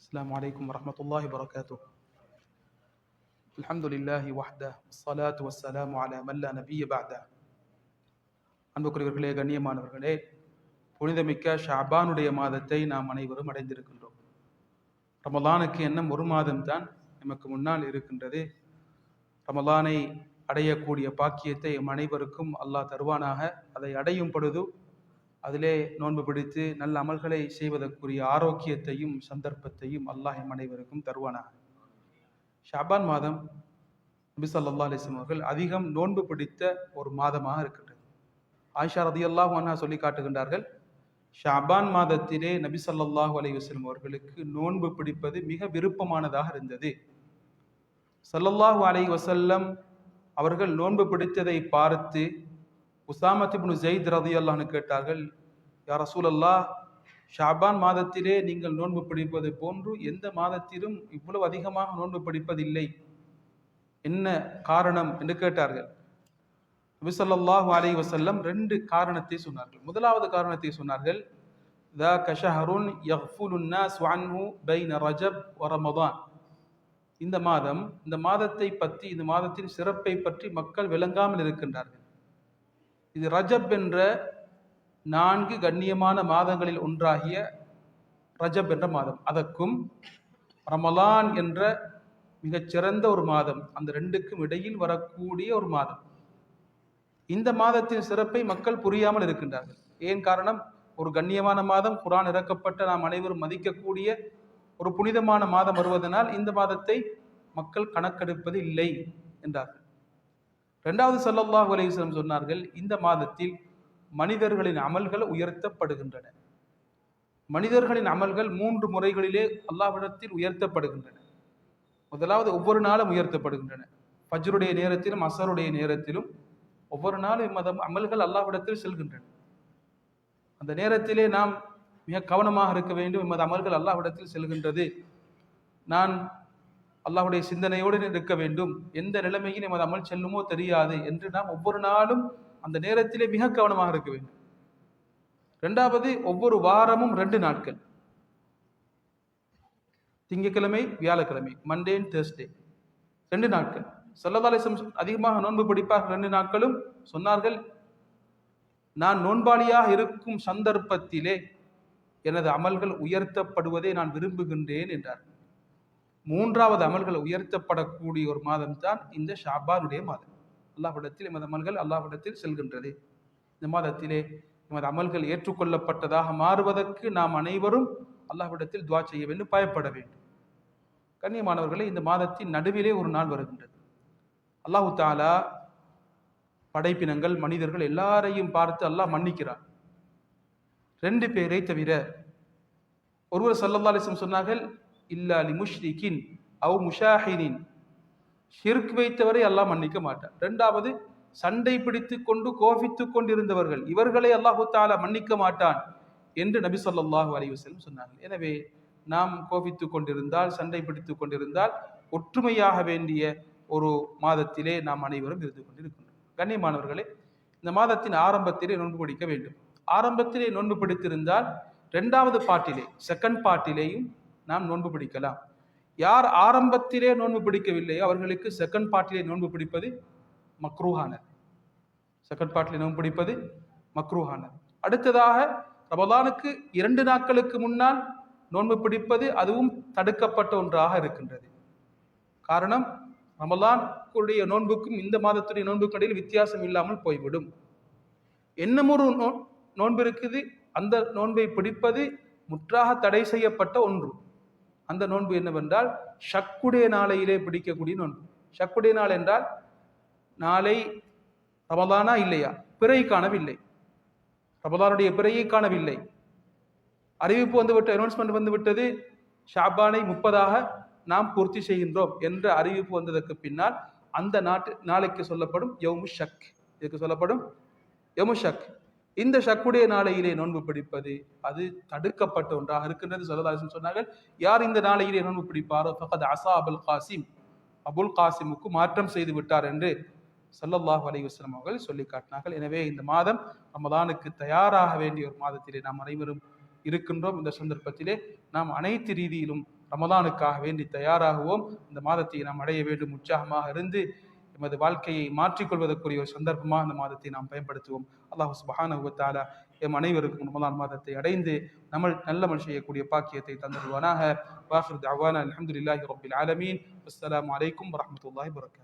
السلام عليكم ورحمة الله وبركاته. الحمد لله وحده والصلاة والسلام على من لا نبي بعده. அன்புக்குரியவர்களே, கண்ணியமானவர்களே, புனிதமிக்க ஷாபானுடைய மாதத்தை நாம் அனைவரும் அடைந்திருக்கின்றோம். ரமலானுக்கு இன்னும் ஒரு மாதம் தான் நமக்கு முன்னால் இருக்கின்றது. ரமலானை அடையக்கூடிய பாக்கியத்தை நம் அனைவருக்கும் அல்லாஹ் தருவானாக. அதை அடையும் பொழுது அதிலே நோன்பு பிடித்து நல்ல அமல்களை செய்வதற்குரிய ஆரோக்கியத்தையும் சந்தர்ப்பத்தையும் அல்லாஹ் நம் அனைவருக்கும் தருவானாக. ஷாபான் மாதம் நபி ஸல்லல்லாஹு அலைஹி வஸல்லம் அவர்கள் அதிகம் நோன்பு பிடித்த ஒரு மாதமாக இருக்கின்றது. ஆயிஷா ரலியல்லாஹு அன்ஹா சொல்லி காட்டுகின்றார்கள், ஷாபான் மாதத்திலே நபி ஸல்லல்லாஹு அலைஹி வஸல்லம் அவர்களுக்கு நோன்பு பிடிப்பது மிக விருப்பமானதாக இருந்தது. ஸல்லல்லாஹு அலைஹி வஸல்லம் அவர்கள் நோன்பு பிடித்ததை பார்த்து உஸாமத் இப்னு ஸைத் ரலியல்லாஹு அன்ஹு கேட்டார்கள், யா ரசூலல்லாஹ், ஷாபான் மாதத்திலே நீங்கள் நோன்பு பிடிப்பது போன்று எந்த மாதத்திலும் இவ்வளவு அதிகமாக நோன்பு பிடிப்பதில்லை, என்ன காரணம் என்று கேட்டார்கள். நபி ஸல்லல்லாஹு அலைஹி வஸல்லம் ரெண்டு காரணத்தை சொன்னார்கள். முதலாவது காரணத்தை சொன்னார்கள், ذاك شهر يغفل الناس عنه بين رجب ورمضان. இந்த மாதத்தை பற்றி, இந்த மாதத்தின் சிறப்பை பற்றி மக்கள் விளங்காமல் இருக்கின்றார்கள். இது ரஜப் என்ற 4 கண்ணியமான மாதங்களில் ஒன்றாகிய ரஜப் என்ற மாதம், அதற்கும் ரமலான் என்ற மிகச்சிறந்த ஒரு மாதம், அந்த ரெண்டுக்கும் இடையில் வரக்கூடிய ஒரு மாதம். இந்த மாதத்தின் சிறப்பை மக்கள் புரியாமல் இருக்கின்றார்கள். ஏன் காரணம்? ஒரு கண்ணியமான மாதம், குர்ஆன் இறக்கப்பட்ட நாம் அனைவரும் மதிக்கக்கூடிய ஒரு புனிதமான மாதம் வருவதனால் இந்த மாதத்தை மக்கள் கணக்கெடுப்பது இல்லை என்றார்கள். இரண்டாவது ஸல்லல்லாஹு அலைஹி வஸல்லம் சொன்னார்கள், இந்த மாதத்தில் மனிதர்களின் அமல்கள் உயர்த்தப்படுகின்றன. மனிதர்களின் அமல்கள் 3 முறைகளிலே அல்லாஹ்விடத்தில் உயர்த்தப்படுகின்றன. முதலாவது, ஒவ்வொரு நாளும் உயர்த்தப்படுகின்றன. ஃபஜ்ருடைய நேரத்திலும் அஸருடைய நேரத்திலும் ஒவ்வொரு நாளும் அமல்கள் அல்லாஹ்விடத்தில் செல்கின்றன. அந்த நேரத்திலே நாம் மிக கவனமாக இருக்க வேண்டும். எமது அமல்கள் அல்லாஹ்விடத்தில் செல்கின்றது, நான் அல்லாஹ்வுடைய சிந்தனையோடு இருக்க வேண்டும், எந்த நிலைமையில் எமது அமல் செல்லுமோ தெரியாது என்று நாம் ஒவ்வொரு நாளும் அந்த நேரத்திலே மிக கவனமாக இருக்க வேண்டும். இரண்டாவது, ஒவ்வொரு வாரமும் 2 நாட்கள், திங்கட்கிழமை வியாழக்கிழமை, மண்டே அண்ட் தேர்ஸ்டே, 2 நாட்கள். ஸல்லல்லாஹு அலைஹி வஸல்லம் அதிகமாக நோன்பு பிடிப்பார்கள். 2 நாட்களும் சொன்னார்கள், நான் நோன்பாளியாக இருக்கும் சந்தர்ப்பத்திலே எனது அமல்கள் உயர்த்தப்படுவதை நான் விரும்புகின்றேன் என்றார். 3வது அமல்கள் உயர்த்தப்படக்கூடிய ஒரு மாதம் தான் இந்த ஷாபானுடைய மாதம். அல்லாஹ்விடத்தில் எமது அமல்கள் அல்லாஹ்விடத்தில் செல்கின்றது. இந்த மாதத்திலே எமது அமல்கள் ஏற்றுக்கொள்ளப்பட்டதாக மாறுவதற்கு நாம் அனைவரும் அல்லாஹ்விடத்தில் துஆ செய்ய வேண்டும், பயப்பட வேண்டும். கண்ணியமானவர்களே, இந்த மாதத்தின் நடுவிலே ஒரு நாள் வருகின்றது. அல்லாஹு தஆலா படைப்பினங்கள், மனிதர்கள் எல்லாரையும் பார்த்து அல்லாஹ் மன்னிக்கிறார், 2 பேரை தவிர. ஒருவர் ஸல்லல்லாஹு அலைஹி வஸல்லம் சொன்னார்கள், இல்லா லி முஷ்ரிகின் அவ் முஷாஹினின், ஷிர்க் வைத்தவரை அல்லாஹ் மன்னிக்க மாட்டார். 2வது, சண்டை பிடித்து கொண்டு கோபித்து கொண்டிருந்தவர்கள், இவர்களை அல்லாஹு தஆலா மன்னிக்க மாட்டான் என்று நபி ஸல்லல்லாஹு அலைஹி வஸல்லம் சொன்னார்கள். எனவே நாம் கோபித்து கொண்டிருந்தால், சண்டை பிடித்து கொண்டிருந்தால், ஒற்றுமையாக வேண்டிய ஒரு மாதத்திலே நாம் அனைவரும் இருந்து கொண்டிருக்கின்றோம். கண்ணியமானவர்களே, இந்த மாதத்தின் ஆரம்பத்திலே நோன்பு பிடிக்க வேண்டும். ஆரம்பத்திலே நோன்பு பிடித்திருந்தால் 2வது பார்ட்டிலே, செகண்ட் பார்ட்டிலேயும் நாம் நோன்பு பிடிக்கலாம். யார் ஆரம்பத்திலே நோன்பு பிடிக்கவில்லையோ அவர்களுக்கு செகண்ட் பார்ட்டிலே நோன்பு பிடிப்பது மக்ரூஹானது. செகண்ட் பார்ட்டிலே நோன்பு பிடிப்பது மக்ரூஹானது. அடுத்ததாக, ரமலானுக்கு 2 நாட்களுக்கு முன்னால் நோன்பு பிடிப்பது அதுவும் தடுக்கப்பட்ட ஒன்றாக இருக்கின்றது. காரணம், ரமலானுடைய நோன்புக்கும் இந்த மாதத்துடைய நோன்புக்கும் இடையில் வித்தியாசம் இல்லாமல் போய்விடும். என்னமொரு நோன்பு இருக்குது, அந்த நோன்பை பிடிப்பது முற்றாக தடை செய்யப்பட்ட ஒன்று. அந்த நோன்பு என்னவென்றால் ஷக்குடைய நாளையிலே பிடிக்கக்கூடிய நோன்பு. ஷக்குடைய நாள் என்றால் நாளை ரமலானா இல்லையா, பிறை காணவில்லை, ரமலானுடைய பிறையை காணவில்லை, அறிவிப்பு வந்துவிட்ட, அனௌன்ஸ்மெண்ட் வந்துவிட்டது, ஷாபானை 30ஆக நாம் பூர்த்தி செய்கின்றோம் என்ற அறிவிப்பு வந்ததற்கு பின்னால் அந்த நாளைக்கு சொல்லப்படும் யௌமு ஷக். இதுக்கு சொல்லப்படும் யௌமு ஷக். இந்த ஷக்குடைய நாளையிலே நோன்பு பிடிப்பது அது தடுக்கப்பட்ட ஒன்றாக இருக்கின்றது. ஸல்லல்லாஹு அலைஹி வஸல்லம் சொன்னார்கள், யார் இந்த நாளையிலே நோன்பு பிடிப்பாரோ ஃபகத் அஸா அபுல் காசிம், அபுல் காசிமுக்கு மாற்றம் செய்து விட்டார் என்று ஸல்லல்லாஹு அலைஹி வஸல்லம் அவர்கள் சொல்லி காட்டினார்கள். எனவே இந்த மாதம் ரமலானுக்கு தயாராக வேண்டிய ஒரு மாதத்திலே நாம் அனைவரும் இருக்கின்றோம். இந்த சந்தர்ப்பத்திலே நாம் அனைத்து ரீதியிலும் ரமதானுக்காக வேண்டி தயாராகுவோம். இந்த மாதத்தை நாம் அடைய வேண்டும். உற்சாகமாக இருந்து எமது வாழ்க்கையை மாற்றிக்கொள்வதற்குரிய ஒரு சந்தர்ப்பமாக இந்த மாதத்தை நாம் பயன்படுத்துவோம். அல்லாஹ் சுப்ஹானஹு வ தஆலா எம் அனைவருக்கும் ரமதான் மாதத்தை அடைந்து நல்ல மல் செய்யக்கூடிய பாக்கியத்தை தந்தருவானாக. வாஹிர் தஅவானா அல்ஹம்துலில்லாஹி ரப்பில் ஆலமீன். அஸ்ஸலாமு அலைக்கும் வரஹ்மத்துல்லாஹி வபரகாத்துஹு.